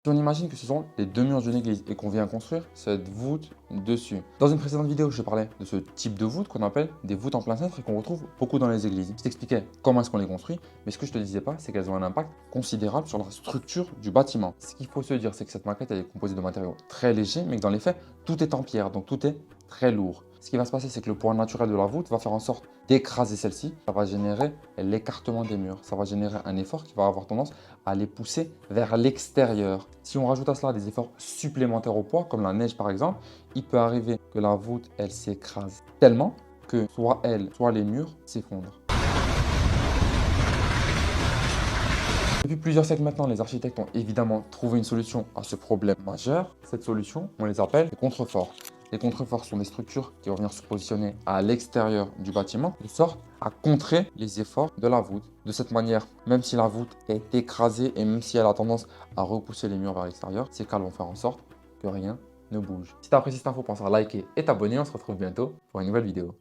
Si on imagine que ce sont les deux murs d'une église et qu'on vient construire cette voûte dessus. Dans une précédente vidéo, je parlais de ce type de voûte qu'on appelle des voûtes en plein cintre et qu'on retrouve beaucoup dans les églises. Je t'expliquais comment est-ce qu'on les construit, mais ce que je te disais pas, c'est qu'elles ont un impact considérable sur la structure du bâtiment. Ce qu'il faut se dire, c'est que cette maquette, elle est composée de matériaux très légers, mais que dans les faits, tout est en pierre, donc tout est très lourd. Ce qui va se passer, c'est que le poids naturel de la voûte va faire en sorte d'écraser celle-ci. Ça va générer l'écartement des murs. Ça va générer un effort qui va avoir tendance à les pousser vers l'extérieur. Si on rajoute à cela des efforts supplémentaires au poids, comme la neige par exemple, il peut arriver que la voûte, elle s'écrase tellement que soit elle, soit les murs s'effondrent. Depuis plusieurs siècles maintenant, les architectes ont évidemment trouvé une solution à ce problème majeur. Cette solution, on les appelle les contreforts. Les contreforts sont des structures qui vont venir se positionner à l'extérieur du bâtiment de sorte à contrer les efforts de la voûte. De cette manière, même si la voûte est écrasée et même si elle a tendance à repousser les murs vers l'extérieur, ces cales vont faire en sorte que rien ne bouge. Si tu as apprécié cette info, pense à liker et t'abonner. On se retrouve bientôt pour une nouvelle vidéo.